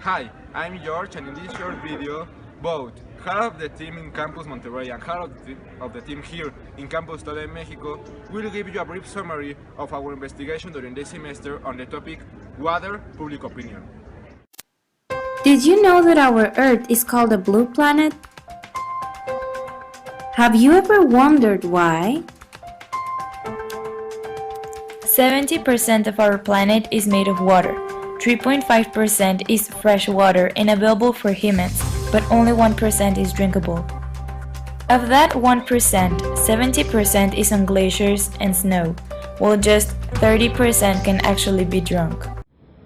Hi, I'm George, and in this short video, both half of the team in Campus Monterrey and half of the team here in Campus Tole Mexico will give you a brief summary of our investigation during this semester on the topic Water Public Opinion. Did you know that our Earth is called a blue planet? Have you ever wondered why? 70% of our planet is made of water. 3.5% is fresh water and available for humans, but only 1% is drinkable. Of that 1%, 70% is on glaciers and snow, while just 30% can actually be drunk.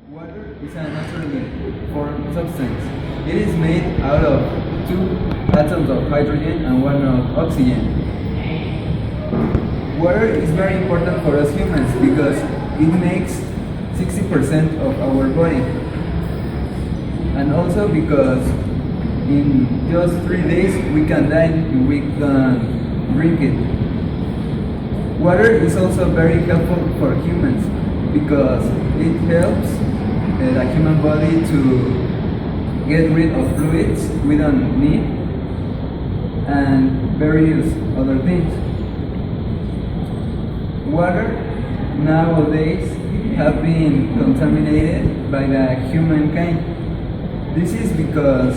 Water is a naturally formed substance. It is made out of two atoms of hydrogen and one of oxygen. Water is very important for us humans because it makes 60% of our body, and also because in just 3 days we can die if we can drink it. Water is also very helpful for humans because it helps the human body to get rid of fluids we don't need and various other things. Water nowadays have been contaminated by the humankind. This is because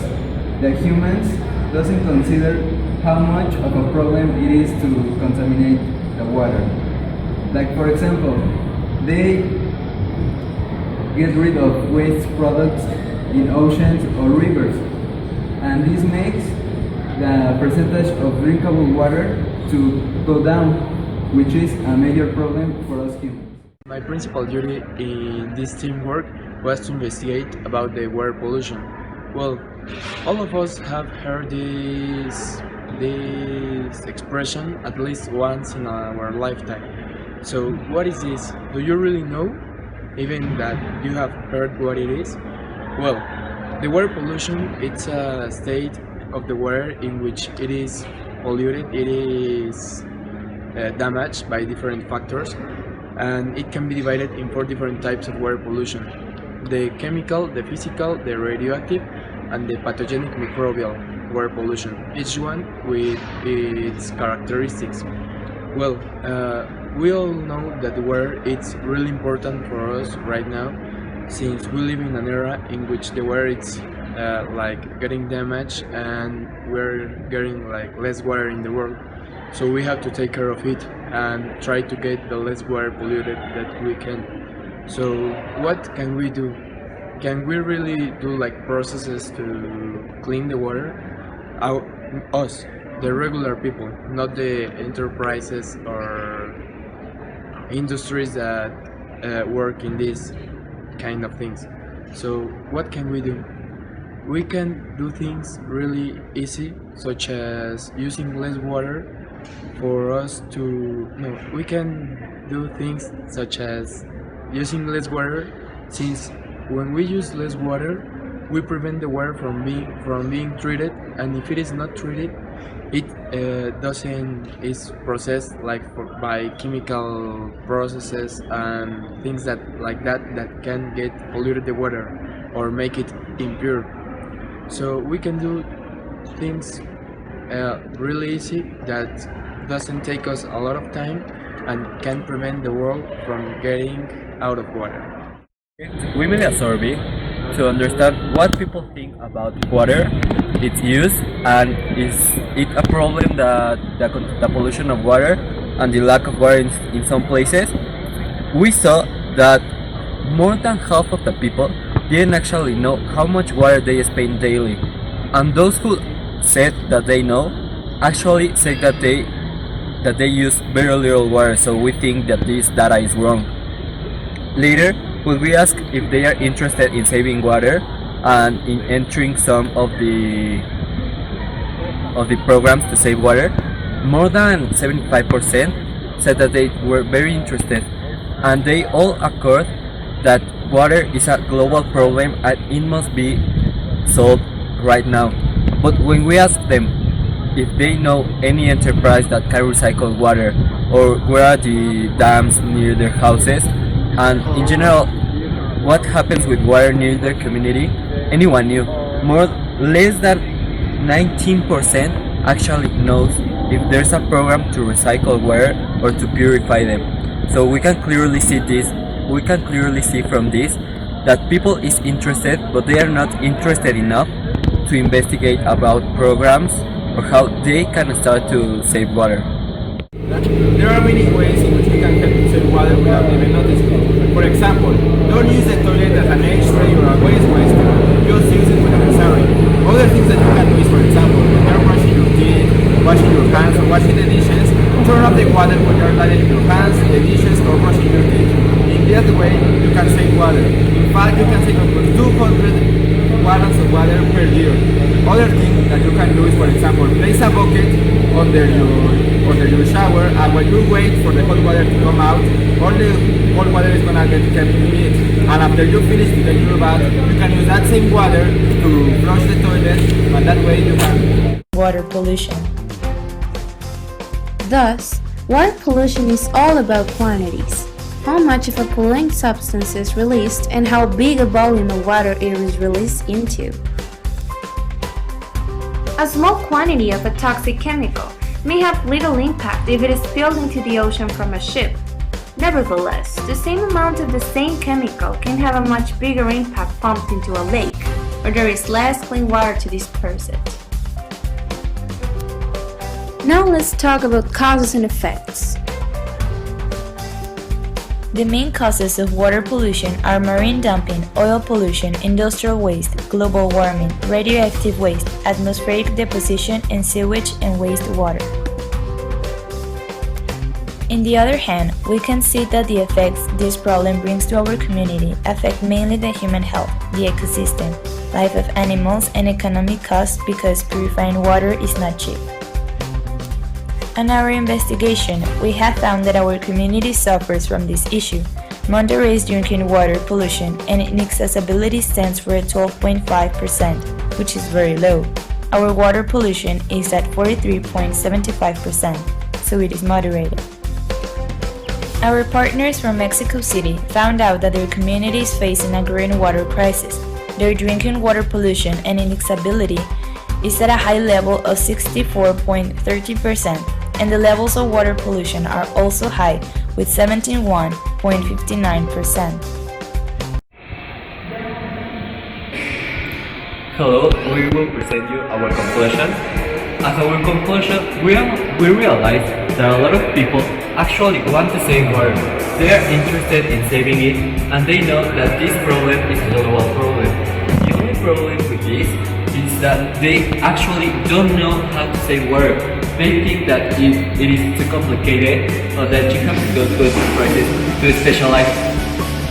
the humans doesn't consider how much of a problem it is to contaminate the water. Like for example, they get rid of waste products in oceans or rivers, and this makes the percentage of drinkable water to go down, which is a major problem for us humans. My principal duty in this teamwork was to investigate about the water pollution. Well, all of us have heard this expression at least once in our lifetime. So what is this? Do you really know? Even that you have heard what it is? Well, the water pollution, it's a state of the water in which it is polluted, it is damaged by different factors, and it can be divided in 4 different types of water pollution: the chemical, the physical, the radioactive, and the pathogenic microbial water pollution, each one with its characteristics. Well, we all know that the water is really important for us right now, since we live in an era in which the water is like getting damaged and we're getting like less water in the world. So we have to take care of it and try to get the less water polluted that we can. So what can we do? Can we really do like processes to clean the water? Us, the regular people, not the enterprises or industries that work in these kind of things. So what can we do? We can do things really easy, such as using less water for us to we can do things such as using less water, since when we use less water we prevent the water from being treated, and if it is not treated it doesn't is processed like by chemical processes and things that can get polluted the water or make it impure. So we can do things really easy that doesn't take us a lot of time and can prevent the world from getting out of water. We made a survey to understand what people think about water, its use, and is it a problem that the pollution of water and the lack of water in some places. We saw that more than half of the people didn't actually know how much water they spend daily, and those who said that they know actually said that they use very little water. So we think that this data is wrong. Later, when we ask if they are interested in saving water and in entering some of the programs to save water, more than 75% said that they were very interested, and they all accord that water is a global problem and it must be solved right now. But when we ask them if they know any enterprise that can recycle water or where are the dams near their houses, and in general what happens with water near their community, anyone knew. Less than 19% actually knows if there's a program to recycle water or to purify them. So we can clearly see from this that people is interested, but they are not interested enough to investigate about programs or how they can start to save water. There are many ways in which we can help to save water without even noticing. For example, don't use the toilet as an ashtray or a waste waster. Just use it when necessary. Other things that you can do is, for example, when you're brushing your teeth, washing your hands, or washing the dishes, turn off the water when you're laving your hands, the dishes, or brushing your teeth. In that way, you can save water. In fact, you can save up to 200 gallons of water per year. Other thing that you can do is, for example, place a bucket under your shower, and when you wait for the hot water to come out, all the cold water is gonna get kept in it. And after you finish with your bath, you can use that same water to flush the toilet, and that way you can Water pollution. Thus, water pollution is all about quantities. How much of a polluting substance is released and how big a volume of water it is released into. A small quantity of a toxic chemical may have little impact if it is spilled into the ocean from a ship. Nevertheless, the same amount of the same chemical can have a much bigger impact pumped into a lake, where there is less clean water to disperse it. Now let's talk about causes and effects. The main causes of water pollution are marine dumping, oil pollution, industrial waste, global warming, radioactive waste, atmospheric deposition, and sewage and wastewater. On the other hand, we can see that the effects this problem brings to our community affect mainly the human health, the ecosystem, life of animals, and economic costs because purifying water is not cheap. In our investigation, we have found that our community suffers from this issue. Monterrey's drinking water pollution and inaccessibility stands for a 12.5%, which is very low. Our water pollution is at 43.75%, so it is moderated. Our partners from Mexico City found out that their community is facing a growing water crisis. Their drinking water pollution and inaccessibility is at a high level of 64.30%. And the levels of water pollution are also high, with 71.59%. Hello, we will present you our conclusion. As our conclusion, we realize that a lot of people actually want to save water. They are interested in saving it, and they know that this problem is a global problem. The only problem with this is that they actually don't know how to save water. They think that it is too complicated or that you have to go to a process to specialize.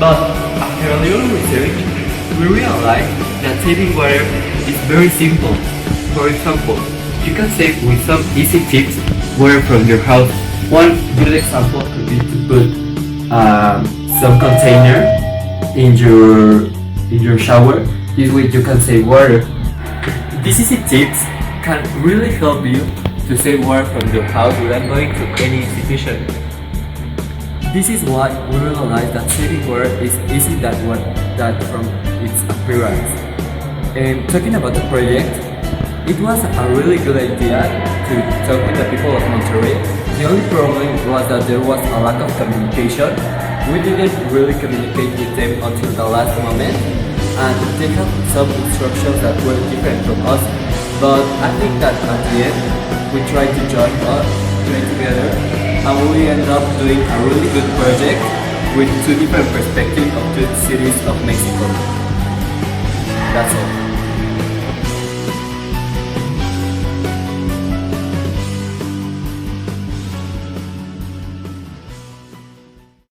But after a little research, we realized that saving water is very simple. For example, you can save with some easy tips water from your house. One good example could be to put some container in your shower. This way you can save water. These easy tips can really help you to save water from your house without going to any institution. This is why we realize that saving water is easy that from its appearance. And talking about the project, it was a really good idea to talk with the people of Monterrey. The only problem was that there was a lack of communication. We didn't really communicate with them until the last moment, and they had some instructions that were different from us. But I think that at the end, we tried to join together, and we ended up doing a really good project with two different perspectives of two cities of Mexico. That's all.